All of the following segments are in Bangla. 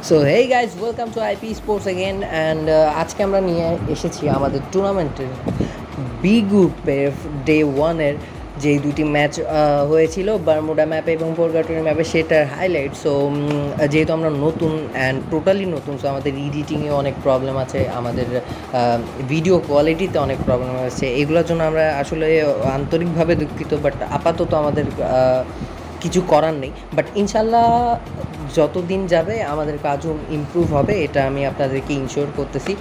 So hey guys, welcome to IP sports again and আজকে আমরা নিয়ে এসেছি আমাদের টুর্নামেন্টের বি গ্রুপের ডে ওয়ানের যেই দুটি ম্যাচ হয়েছিল বারমুডা ম্যাপে এবং পোরগাটরি ম্যাপে, সেটার হাইলাইট। সো যেহেতু আমরা নতুন অ্যান্ড টোটালি নতুন, সো আমাদের এডিটিংয়ে অনেক প্রবলেম আছে, আমাদের ভিডিও কোয়ালিটিতে অনেক প্রবলেম আছে, এগুলোর জন্য আমরা আসলে আন্তরিকভাবে দুঃখিত। বাট আপাতত আমাদের কিছু করার নেই। বাট ইনশাল্লাহ যতদিন যাবে আমাদের কাজও ইমপ্রুভ হবে, এটা আমি আপনাদেরকে ইনশিওর করতেছি।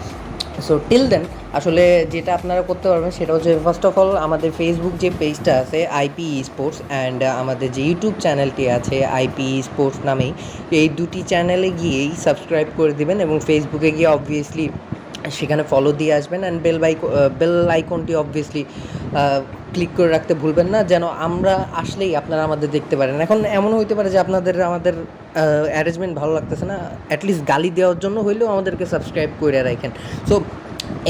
সো টিল দেন আসলে যেটা আপনারা করতে পারবেন সেটা হচ্ছে, ফার্স্ট অফ অল আমাদের ফেসবুক যে পেজটা আছে আইপি স্পোর্টস, অ্যান্ড আমাদের যে ইউটিউব চ্যানেলটি আছে আইপি স্পোর্টস নামেই, এই দুটি চ্যানেলে গিয়েই সাবস্ক্রাইব করে দেবেন এবং ফেসবুকে গিয়ে অবভিয়াসলি সেখানে ফলো দিয়ে আসবেন, অ্যান্ড বেল আইকনটি অবভিয়াসলি ক্লিক করে রাখতে ভুলবেন না, যেন আমরা আসলেই আপনারা আমাদের দেখতে পারেন। এখন এমনও হইতে পারে যে আমাদের অ্যারেঞ্জমেন্ট ভালো লাগতেছে না, অ্যাটলিস্ট গালি দেওয়ার জন্য হইলেও আমাদেরকে সাবস্ক্রাইব করে রাখেন। সো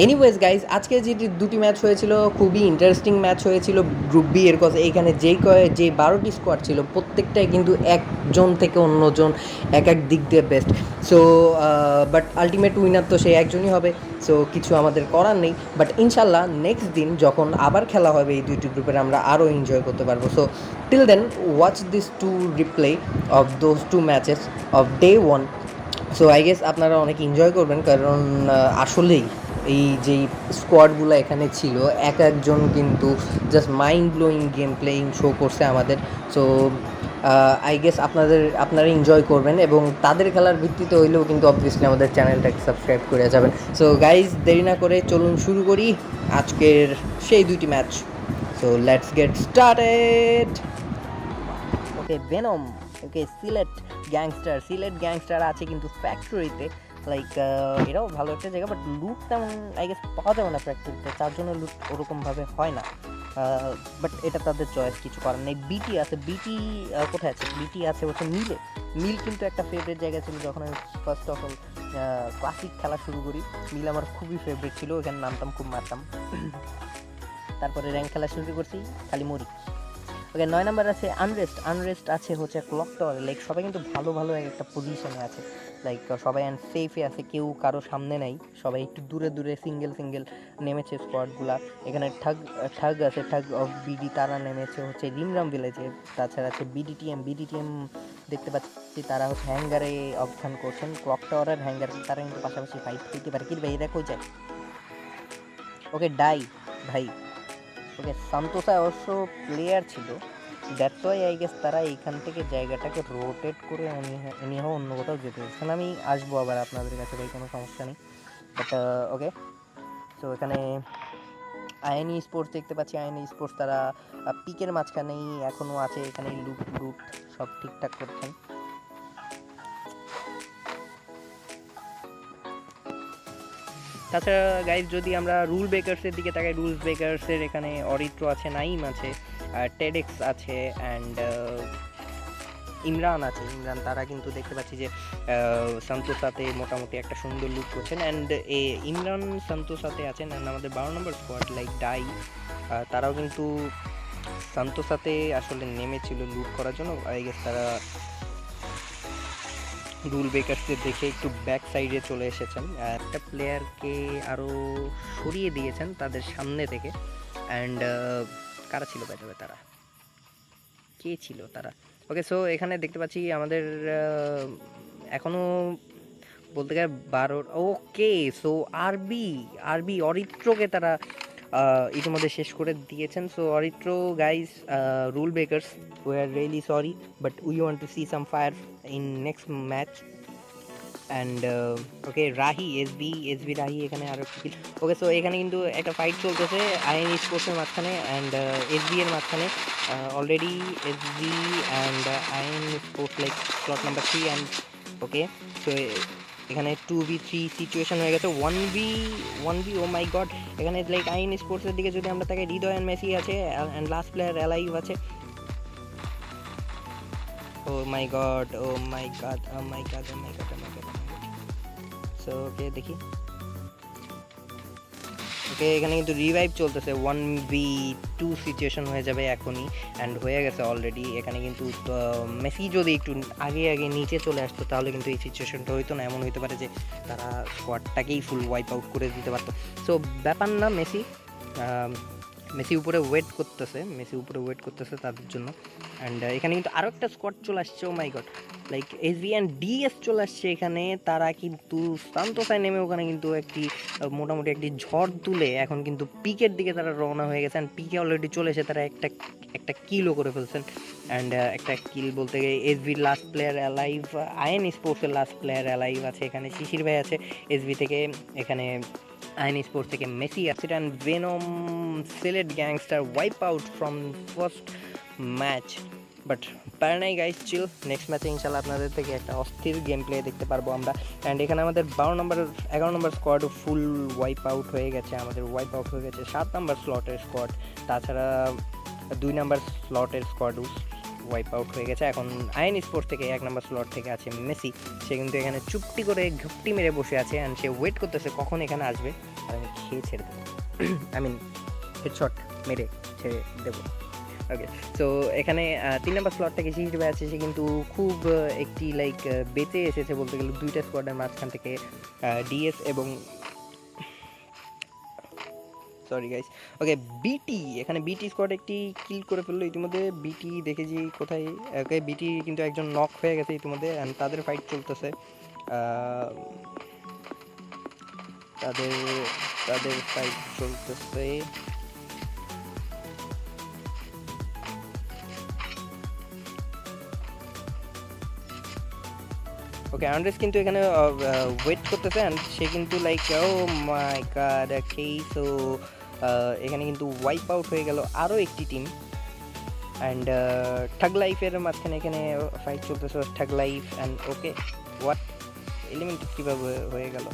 এনিওয়েজ গাইজ, আজকে যে দুটি ম্যাচ হয়েছিল খুবই ইন্টারেস্টিং ম্যাচ হয়েছিল গ্রুপ বি এর কথা। এইখানে যে 12টি স্কোয়াড ছিল প্রত্যেকটাই কিন্তু একজন থেকে অন্যজন এক এক দিক দিয়ে best. So but ultimate winner তো সেই একজনই হবে, সো কিছু আমাদের করার নেই। বাট ইনশাল্লাহ নেক্সট দিন যখন আবার খেলা হবে এই দুইটি গ্রুপের, আমরা আরও এনজয় করতে পারবো। So till then watch this two replay of those two matches of day one. So I guess আপনারা অনেক এনজয় করবেন, কারণ আসলেই এই যেই স্কোয়াডগুলো এখানে ছিল এক একজন কিন্তু just mind blowing game playing show করছে আমাদের। সো আই গেস আপনারা এনজয় করবেন এবং তাদের খেলার ভিত্তিতে হইলেও কিন্তু অবভিয়াসলি আমাদের চ্যানেলটাকে সাবস্ক্রাইব করে যাবেন। সো গাইজ, দেরি না করে চলুন শুরু করি আজকের সেই দুইটি match. So let's get started. Okay, venom. Okay, Sylhet gangster আছে কিন্তু ফ্যাক্টরিতে। লাইক এটাও ভালো একটা জায়গা, বাট লুট তেমন আই গেস পাওয়া যাবে না ফ্যাক্টরিতে, তার জন্য লুট ওরকমভাবে হয় না। বাট এটা তাদের চয়েস, কিছু করার নেই। বিটি আছে, বিটি কোথায় আছে? বিটি আছে হচ্ছে মিল কিন্তু একটা ফেভারিট জায়গা ছিল যখন আমি ফার্স্ট অফ অল ক্লাসিক খেলা শুরু করি। মিল আমার খুবই ফেভারিট ছিল, ওখানে নামতাম, খুব মারতাম। তারপরে র্যাঙ্ক খেলা শুরু করছি, খালি মরি। ওকে, 9 নাম্বার আছে আনরেস্ট আছে হচ্ছে ক্লক টাওয়ারে। লাইক সবাই কিন্তু ভালো ভালো একটা পজিশনে আছে, লাইক সবাই অ্যান্ড সেফে আছে, কেউ কারো সামনে নাই, সবাই একটু দূরে দূরে সিঙ্গেল নেমেছে স্কোয়াডগুলা। এখানে ঠাগ আছে, ঠাগ অফ বিডি, তারা নেমেছে হচ্ছে রিমরাম ভিলেজে। তাছাড়া আছে বিডিটিএম দেখতে পাচ্ছি, তারা হচ্ছে হ্যাঙ্গারে অবস্থান করছেন। ক্লক টাওয়ারের হ্যাঙ্গার, তারা কিন্তু পাশাপাশি ফাইট হইতে পারে। কি ভাই, এরা কই যায়? ওকে, ডাই ভাই। ওকে, সান্তোসা অবশ্য প্লেয়ার ছিল, দ্যাটস ওয়াই আই গেস তারা এইখান থেকে জায়গাটাকে রোটেট করে এনিহাও অন্য কোথাও যেতে চাইছেন। আমি আসবো আবার আপনাদের কাছে ভাই, কোনো সমস্যা নেই। বাট ওকে, সো এখানে আইএনই স্পোর্টস দেখতে পাচ্ছি। আইএনই স্পোর্টস তারা পিকের মাঝখানেই এখনও আছে, এখানে লুট সব ঠিকঠাক করছেন। তাছাড়া গাইজ যদি আমরা রুল ব্রেকার্সের দিকে তাকাই, রুলস ব্রেকার্সের এখানে অরিত্র আছে, নাইম আছে, টেডেক্স আছে, অ্যান্ড ইমরান, তারা কিন্তু দেখতে পাচ্ছি যে সান্তোসাতে মোটামুটি একটা সুন্দর লুক করছেন। অ্যান্ড ইমরান সান্তোসাতে আছেন। অ্যান্ড আমাদের 12 নম্বর স্কোয়াড লাইক ডাই, তারাও কিন্তু সান্তোসাতে আসলে নেমেছিল লুট করার জন্য। আই গেস তারা রুল ব্রেকার্সদের দেখে একটু ব্যাক সাইডে চলে এসেছেন, একটা প্লেয়ারকে আরও সরিয়ে দিয়েছেন তাদের সামনে থেকে। অ্যান্ড কারা ছিল বাইরে, তারা কে ছিল তারা? ওকে, সো এখানে দেখতে পাচ্ছি আমাদের এখনও বলতে গেলে 12। ওকে, সো আরবি অরিত্রকে তারা ইতিমধ্যে শেষ করে দিয়েছেন। So Aritra guys, rule breakers, we are really sorry, but we want to see some fire in next match. And okay, SB Rahi এখানে আরও একটি। ওকে, সো এখানে কিন্তু একটা ফাইট চলতেছে আইএন স্পোর্টসের মাঝখানে অ্যান্ড এসবি এর মাঝখানে। Already SB and in sports like slot number 3। And okay, so এখানে 2v3 সিচুয়েশন হয়ে গেছে, 1v ও মাই গড। এখানে লাইক আইএন স্পোর্টসের দিকে যদি আমরা তাকে, হৃদয় অ্যান্ড মেসি আছে, অ্যান্ড লাস্ট প্লেয়ার অ্যালাইভ আছে। Oh my god, oh my god, oh my god, oh my god, oh my god. So okay, দেখি ওকে, এখানে কিন্তু রিভাইভ চলতেছে, 1v2 সিচুয়েশন হয়ে যাবে এখনই, অ্যান্ড হয়ে গেছে অলরেডি। এখানে কিন্তু মেসি যদি একটু আগে আগে নিচে চলে আসতো তাহলে কিন্তু এই সিচুয়েশনটা হইতো না। এমন হইতে পারে যে তারা স্কোয়াডটাকেই ফুল ওয়াইপ আউট করে দিতে পারতো। সো ব্যাপার না, মেসি উপরে ওয়েট করতেছে তাদের জন্য। অ্যান্ড এখানে কিন্তু আরও একটা স্কোয়াড চলে আসছে, oh my god, like SV and DS চলে আসছে এখানে। তারা কিন্তু সান্তোসায় নেমে ওখানে কিন্তু মোটামুটি একটি ঝড় তুলে এখন কিন্তু পিকের দিকে তারা রওনা হয়ে গেছে। অ্যান্ড পিকে অলরেডি চলে এসে তারা একটা কিলও করে ফেলছেন। অ্যান্ড একটা কিল বলতে গেলে এসভির লাস্ট প্লেয়ার অ্যালাইভ, আইএন স্পোর্টসের লাস্ট প্লেয়ার অ্যালাইভ আছে এখানে, শিশির ভাই আছে এসভি থেকে, এখানে আইএন স্পোর্টস থেকে মেসি আছে, and Venom Sylhet gangster wipe out from first match. But প্যারানাই গাইস, চিল, নেক্সট ম্যাচে ইনশাল্লাহ আপনাদের থেকে একটা অস্থির গেম প্লে দেখতে পারবো আমরা। অ্যান্ড এখানে আমাদের 11 নম্বর স্কোয়াড ফুল ওয়াইপ আউট হয়ে গেছে, 7 নম্বর স্লটের স্কোয়াড, তাছাড়া 2 নম্বর স্লটের স্কোয়াডও ওয়াইপ আউট হয়ে গেছে। এখন আইএন স্পোর্টস থেকে 1 নম্বর স্লট থেকে আছে মেসি, সে কিন্তু এখানে চুপটি করে ঘুপটি মেরে বসে আছে, অ্যান্ড সে ওয়েট করতেছে কখন এখানে আসবে আর আমি খেয়ে ছেড়ে দেবো, আই মিন হেডশট মেরে ছেড়ে দেবো। ওকে, সো এখানে 3 নম্বর স্লট থেকে শিশির ভাই আছে, সে কিন্তু খুব একটি লাইক বেঁচে এসেছে বলতে গেলে দুইটা স্কোয়াডের মাঝখান থেকে, ডিএস এবং সরি গাইস, ওকে বিটি, এখানে বিটি স্কোয়াড একটি কিল করে ফেললো ইতিমধ্যে। বিটি দেখেছি কোথায়, ওকে বিটি কিন্তু একজন নক হয়ে গেছে ইতিমধ্যে, অ্যান্ড তাদের ফাইট চলতেছে, তাদের ফাইট চলতেছে। ওকে, আন্ড্রেস কিন্তু এখানে ওয়েট করতেছে, অ্যান্ড সে কিন্তু like O my god, okay so এখানে কিন্তু ওয়াইপ আউট হয়ে গেল আরও একটি টিম। অ্যান্ড ঠাগ লাইফের মাঝখানে এখানে ফাইট চলতেছে, ঠাগ লাইফ অ্যান্ড ওকে হোয়াট এলিমেন্টেড কীভাবে হয়ে গেল।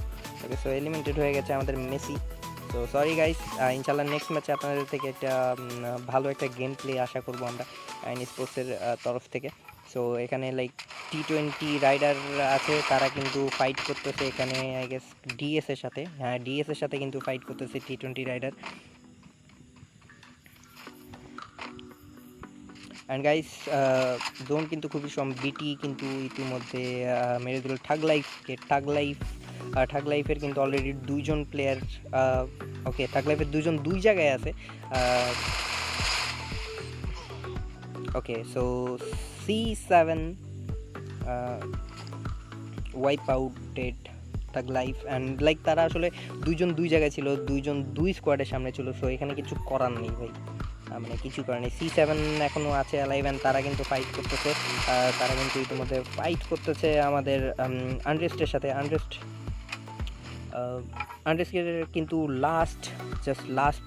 ওকে, সো এলিমেন্টেড হয়ে গেছে আমাদের মেসি। তো সরি গাইস, ইনশাল্লাহ নেক্সট ম্যাচে আপনাদের থেকে একটা ভালো একটা গেম প্লে আশা করবো আমরা আইএন স্পোর্টসের তরফ থেকে। সো এখানে লাইক T20 রাইডার আছে, তারা কিন্তু ফাইট করতেছে এখানে আই গেস ডিএসের সাথে, হ্যাঁ ডিএসের সাথে কিন্তু ফাইট করতেছে T20 rider. And guys, zone কিন্তু খুবই বিটি কিন্তু ইতিমধ্যে মেরে দিল ঠাগ লাইফের কিন্তু অলরেডি 2জন প্লেয়ার, ওকে ঠাগ লাইফের 2জন 2 জায়গায় আছে। Okay, so C7 wipe outed thug life, and like তারা আসলে 2জন 2 জায়গায় ছিল, 2জন 2 স্কোয়াডের সামনে ছিল। সো এখানে কিছু করার নেই ভাই, মানে কিছু করার নেই। C7 এখনও আছে অ্যালাইভ, অ্যান্ড তারা কিন্তু ফাইট করতেছে, ইতিমধ্যে ফাইট করতেছে আমাদের আনরেস্টের সাথে। আনরেস্টের কিন্তু লাস্ট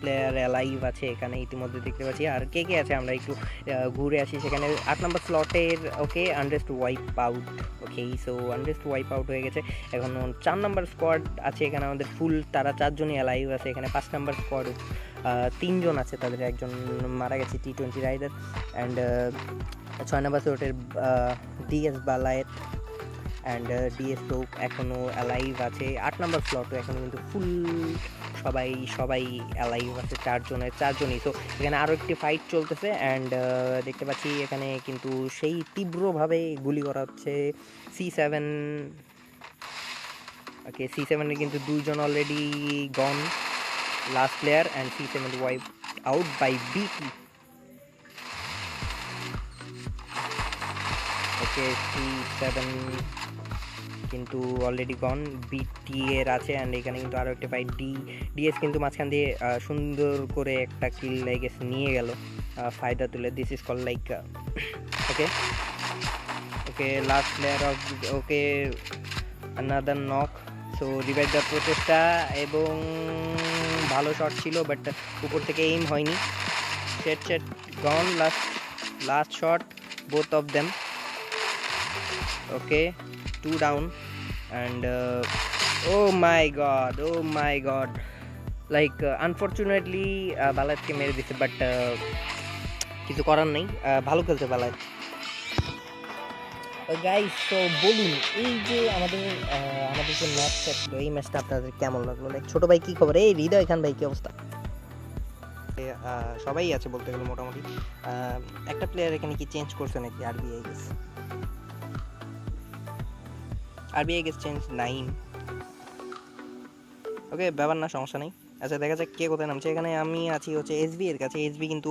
প্লেয়ার অ্যালাইভ আছে এখানে ইতিমধ্যে দেখতে পাচ্ছি। আর কে আছে আমরা একটু ঘুরে আসি সেখানে। 8 নম্বর স্লটের okay unrest wipe out, okay so unrest wipe out হয়ে গেছে। এখন 4 নম্বর স্কোয়াড আছে এখানে আমাদের ফুল, তারা 4জনই অ্যালাইভ আছে এখানে। 5 নম্বর স্কোয়াড 3জন আছে, তাদের একজন মারা গেছে T20 রাইডার। অ্যান্ড 6 নম্বর স্লটের ডিএস বালায়েত, অ্যান্ড ডিএস তো এখনও অ্যালাইভ আছে। 8 নম্বর স্লটও এখনও কিন্তু ফুল সবাই অ্যালাইভ আছে, 4জনই। তো এখানে আরও একটি ফাইট চলতেছে, অ্যান্ড দেখতে পাচ্ছি এখানে কিন্তু সেই তীব্রভাবে গুলি করা হচ্ছে C7। ওকে, C7-এর কিন্তু 2জন already gone, last player, and C7 wipe out by BT. Okay, C7 কিন্তু অলরেডি গন, বিটি এর আছে, অ্যান্ড এখানে কিন্তু আরও একটা ফাইট। ডিএস কিন্তু মাঝখান দিয়ে সুন্দর করে একটা কিল লাইক নিয়ে গেল, ফায়দা তুলে। This is call like okay last player of, okay another knock. So revive দেওয়ার প্রচেষ্টা, এবং ভালো শট ছিল বাট উপর থেকে এইম হয়নি। Set gone, last shot, both of them. Okay, 2 down, and oh my god, like unfortunately বালায়েতকে মেরে দিচ্ছে, বাট কিছু করার নেই, ভালো খেলছে বালায়েত। গাইস, তো বলুন এই যে আমাদের আমাদের যে ম্যাচটা ছিল, এই ম্যাচটা আপনাদের কেমন লাগলো? লাইক ছোট ভাই কি খবর? এই হৃদয় খান ভাই কি অবস্থা? সবাই আছে বলতে গেলে মোটামুটি। একটা প্লেয়ার এখানে কি চেঞ্জ করছে নাকি? RBI guess change 9। ওকে, ব্যাপার না, সমস্যা নেই। আচ্ছা, দেখা যাক কে কোথায় নামছে। এখানে আমি আছি হচ্ছে এসবি এর কাছে। এসবি কিন্তু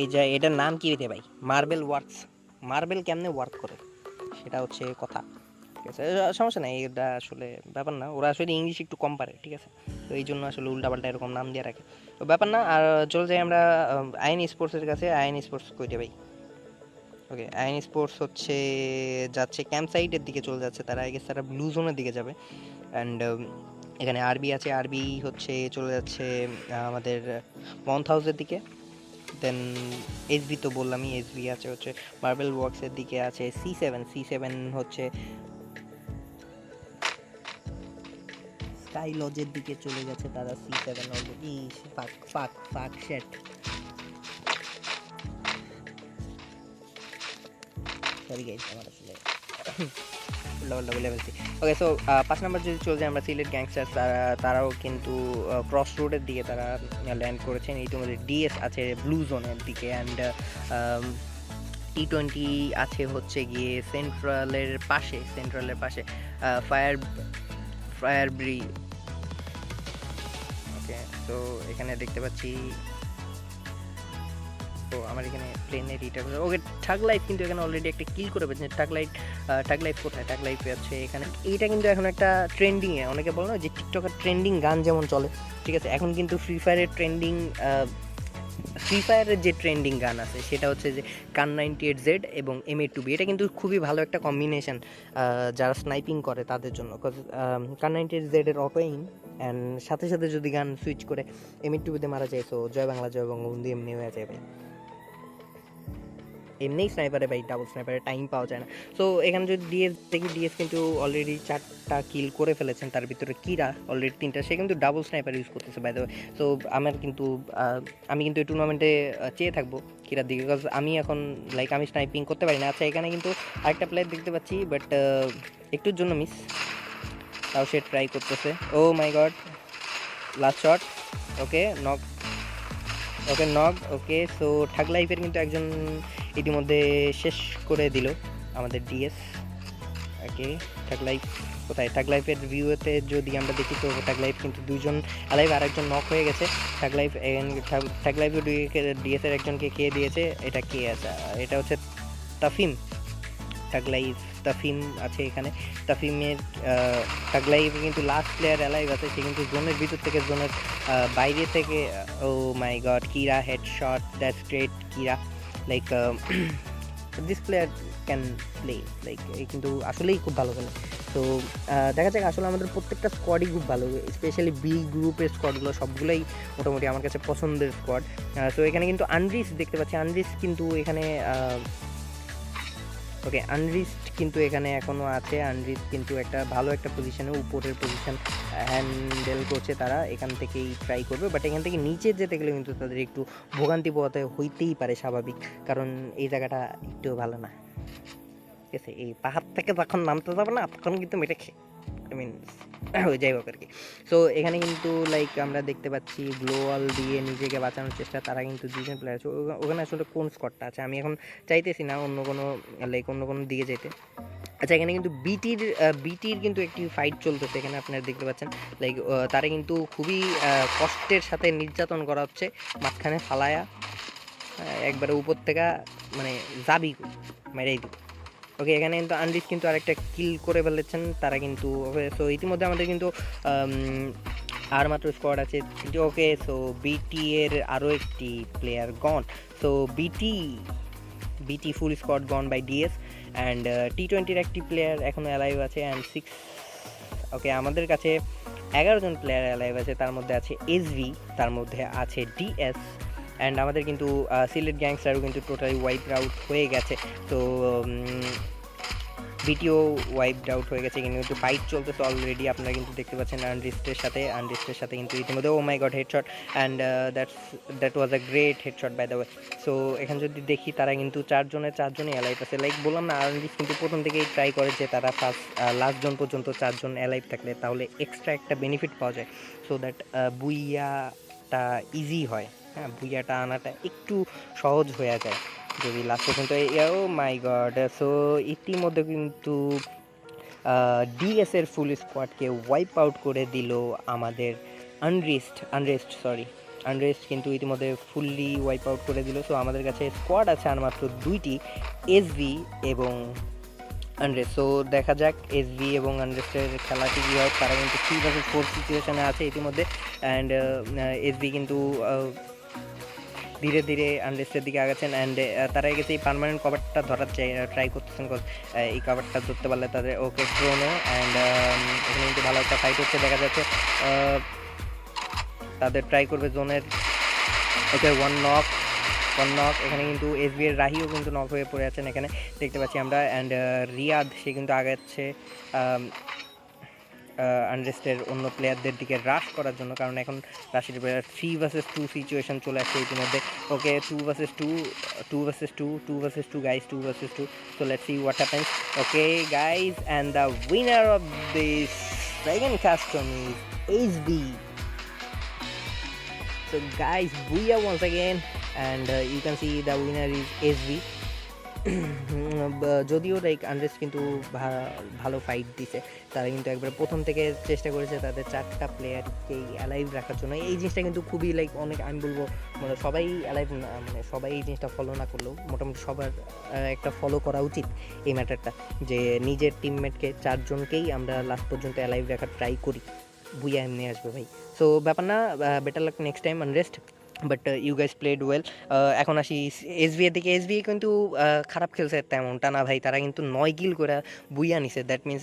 এই যে এটার নাম কি রে ভাই? Marble works. মার্বেল কেমনে ওয়ার্ক করে সেটা হচ্ছে কথা। ঠিক আছে, সমস্যা নেই, এটা আসলে ব্যাপার না। ওরা আসলে ইংলিশ একটু কম পারে, ঠিক আছে, তো এই জন্য আসলে উল্টাপাল্টা এরকম নাম দিয়ে রাখে, তো ব্যাপার না। আর চলে যাই আমরা আইএন স্পোর্টসের কাছে। আইএন স্পোর্টস কইটে ভাই? ওকে, আইএন স্পোর্টস হচ্ছে যাচ্ছে ক্যাম্প সাইটের দিকে চলে যাচ্ছে তারা। আই গেস তারা ব্লু জোনের দিকে যাবে। অ্যান্ড এখানে আরবি আছে। আরবি হচ্ছে চলে যাচ্ছে আমাদের মাউন্ট হাউসের দিকে। দেন এসবি তো বললামই, এসবি আছে হচ্ছে মার্বেল ওয়ার্কসের দিকে, আছে সি সেভেন হচ্ছে স্কাই লজের দিকে চলে গেছে তারা। সি7 অলরেডি ফাক ফাক ফাক শেট, সরি গাইস, আমার আসলে লেভেল 3। ওকে, সো 5 নম্বর যদি চলে যায় আমরা, সিলেট গ্যাংস্টার্স, তারাও কিন্তু ক্রস রোডের দিকে তারা ল্যান্ড করেছেন। ইতিমধ্যে ডিএস আছে ব্লু জোনের দিকে। অ্যান্ড টি20 আছে হচ্ছে গিয়ে সেন্ট্রালের পাশে ফায়ার ব্রি। ওকে, তো এখানে দেখতে পাচ্ছি, তো আমার এখানে প্লেনের রিটার। ওকে, ঠাগ লাইফ কিন্তু এখানে অলরেডি একটা কিল করে পেয়েছে। ঠাগ লাইফ কোথায়? ঠাগ লাইফ আছে এখানে। এইটা কিন্তু এখন একটা ট্রেন্ডিংয়ে, অনেকে বলে না যে টিকটকের ট্রেন্ডিং গান যেমন চলে, ঠিক আছে, এখন কিন্তু ফ্রি ফায়ারের যে ট্রেন্ডিং গান আছে সেটা হচ্ছে যে কান 98Z এবং MA2B। এটা কিন্তু খুবই ভালো একটা কম্বিনেশন যারা স্নাইপিং করে তাদের জন্য। কান 98Z এর অটো এইম অ্যান্ড সাথে সাথে যদি গান সুইচ করে MA2Bতে মারা যায়, তো জয় বাংলা জয় বঙ্গবন্ধু এমনি হয়ে যায় ভাই। এমনিই স্নাইপারে ভাই, ডাবল স্নাইপারে টাইম পাওয়া যায় না। সো এখানে যদি ডিএস দেখি, ডিএস কিন্তু অলরেডি 4টা কিল করে ফেলেছেন, তার ভিতরে কিরা অলরেডি 3টা। সে কিন্তু ডাবল স্নাইপার ইউজ করতেছে বাই দ্য ওয়ে। সো আমি কিন্তু এই টুর্নামেন্টে চেয়ে থাকবো কিরার দিকে, বিকজ আমি এখন আমি স্নাইপিং করতে পারি না। আচ্ছা, এখানে কিন্তু আরেকটা প্লেয়ার দেখতে পাচ্ছি, বাট একটুর জন্য মিস, তাও সে ট্রাই করতেছে। ও my god, last shot. Okay, knock. Okay, so ঠাগ লাইফের কিন্তু একজন ইতিমধ্যে শেষ করে দিল আমাদের ডিএস। ওকে, ঠাগ লাইফ কোথায়? ঠাগ লাইফের ভিউতে যদি আমরা দেখি, তো ঠাগ লাইফ কিন্তু 2জন অ্যালাইভ আর একজন নক হয়ে গেছে। ঠাগ লাইফ ডিএসের একজনকে খেয়ে দিয়েছে। এটা কে আছে? এটা হচ্ছে তাফিম। তাফিম আছে এখানে। তাফিমের টাগলাইফ কিন্তু লাস্ট প্লেয়ার অ্যালাইভ আছে। সে কিন্তু জোনের ভিতর থেকে, জোনের বাইরে থেকে, ও মাই গড, কিরা হেডশট, দ্যাটস গ্রেট কিরা। দিস প্লেয়ার ক্যান প্লে, কিন্তু আসলেই খুব ভালো খেলে। তো দেখা যাক, আসলে আমাদের প্রত্যেকটা স্কোয়াডই খুব ভালো, স্পেশালি বি গ্রুপের স্কোয়াডগুলো সবগুলোই মোটামুটি আমার কাছে পছন্দের স্কোয়াড। তো এখানে কিন্তু আনরিস দেখতে পাচ্ছি। আনরিস কিন্তু এখানে ওকে, আনরিস্ট কিন্তু এখানে এখনও আছে। আনরিস্ট কিন্তু একটা ভালো একটা পজিশনে, উপরের পজিশন হ্যান্ডেল করছে তারা। এখান থেকেই ট্রাই করবে, বাট এখান থেকে নিচে যেতে গেলে কিন্তু তাদের একটু ভোগান্তি পোহাতে হইতেই পারে, স্বাভাবিক, কারণ এই জায়গাটা একটু ভালো না, ঠিক আছে। এই পাহাড় থেকে যখন নামতে যাবে না, তখন কিন্তু মেটে যাই হোক আর কি। সো এখানে কিন্তু আমরা দেখতে পাচ্ছি গ্লোয়াল দিয়ে নিজেকে বাঁচানোর চেষ্টা। তারা কিন্তু 2জন প্লেয়ার আছে। ওখানে আসলে কোন স্কটটা আছে আমি এখন চাইতেছি না অন্য কোনো দিকে যেতে। আচ্ছা, এখানে কিন্তু বিটির কিন্তু একটি ফাইট চলতেছে। এখানে আপনারা দেখতে পাচ্ছেন তারা কিন্তু খুবই কষ্টের সাথে নির্যাতন করা হচ্ছে, মাঝখানে ফালায়া একবারে উপর থেকে যাবি মেরেই দিব। ওকে, এখানে কিন্তু আনরিস কিন্তু আরেকটা কিল করে ফেলেছেন তারা কিন্তু। সো ইতিমধ্যে আমাদের কিন্তু আর মাত্র স্কোয়াড আছে। ওকে, সো বিটি এর আরও একটি player gone. So BT full squad gone by DS. And টি20-র একটি প্লেয়ার এখনও অ্যালাইভ আছে। অ্যান্ড 6, ওকে, আমাদের কাছে 11জন প্লেয়ার অ্যালাইভ আছে। তার মধ্যে আছে এসভি, তার মধ্যে আছে ডিএস। অ্যান্ড আমাদের কিন্তু সিলেট গ্যাংস্টারও কিন্তু টোটালি ওয়াইপ আউট হয়ে গেছে। তো বিটিও ওয়াইপড আউট হয়ে গেছে, কিন্তু ফাইট চলতেছে অলরেডি, আপনারা কিন্তু দেখতে পাচ্ছেন আনরিস্টের সাথে কিন্তু ইতিমধ্যে oh my god headshot, and that was a great headshot by the way. সো এখানে যদি দেখি তারা কিন্তু চারজনই অ্যালাইভ আছে, লাইক বললাম না আনরিস্ট কিন্তু প্রথম থেকেই ট্রাই করে যে তারা লাস্ট জন পর্যন্ত 4 জন অ্যালাইভ থাকলে তাহলে এক্সট্রা একটা বেনিফিট পাওয়া যায়, সো দ্যাট বুইয়াটা ইজি হয়, হ্যাঁ বুইয়াটা আনাটা একটু সহজ হয়ে যায় যদি লাস্ট পর্যন্ত। ও মাই গড, সো ইতিমধ্যে কিন্তু ডিএসের ফুল স্কোয়াডকে ওয়াইপ আউট করে দিল আমাদের আনরেস্ট কিন্তু ইতিমধ্যে ফুললি ওয়াইপ আউট করে দিল। সো আমাদের কাছে স্কোয়াড আছে আর মাত্র 2টি, এসভি এবং আনরেস্ট। সো দেখা যাক এসভি এবং আনরেস্টের খেলাটি কী হয়। তারা কিন্তু 3 vs 4 সিচুয়েশানে আছে ইতিমধ্যে, অ্যান্ড এসভি কিন্তু ধীরে ধীরে আনরেস্টের দিকে আগাচ্ছেন, অ্যান্ড তারা গেছে এই পার্মানেন্ট কভারটা ধরার ট্রাই করতেছেন, এই কভারটা ধরতে পারলে তাদের ওকে ড্রোনো, অ্যান্ড এখানে কিন্তু ভালো একটা ফাইট হচ্ছে দেখা যাচ্ছে। তাদের ট্রাই করবে জোনের, ওকে ওয়ান নক, এখানে কিন্তু এসবি এর রাহিও কিন্তু নক হয়ে পড়ে আছেন এখানে দেখতে পাচ্ছি আমরা, অ্যান্ড রিয়াদ সে কিন্তু আগাচ্ছে আনরেস্টের অন্য প্লেয়ারদের দিকে রাশ করার জন্য, কারণ এখন রাশির প্লেয়ার 3 vs 2 সিচুয়েশন চলে আসছে ইতিমধ্যে। ওকে 2 vs 2 guys, 2 vs 2। So let's see what happens. Okay guys, and the winner of this second custom is HB. So guys, booyah once again, and you can see the winner is SV. যদিও লাইক আনরেস্ট কিন্তু ভালো ফাইট দিছে, তারা কিন্তু একবার প্রথম থেকে চেষ্টা করেছে তাদের 4টা প্লেয়ারকেই অ্যালাইভ রাখার জন্য। এই জিনিসটা কিন্তু খুবই লাইক অনেক, আমি বলবো মানে সবাই অ্যালাইভ না, মানে সবাই এই জিনিসটা ফলো না করলেও মোটামুটি সবার একটা ফলো করা উচিত এই ম্যাটারটা, যে নিজের টিমমেটকে 4জনকেই আমরা লাস্ট পর্যন্ত অ্যালাইভ রাখার ট্রাই করি, বুইয়া এমনি আসবে ভাই। সো ব্যাপার না, better luck next time unrest, but you guys played well. এখন আসি এসবি এর দিকে। এসবি কিন্তু খারাপ খেলছে তেমনটা না ভাই, তারা কিন্তু 9 কিল করে বুইয়া নিছে, দ্যাট মিনস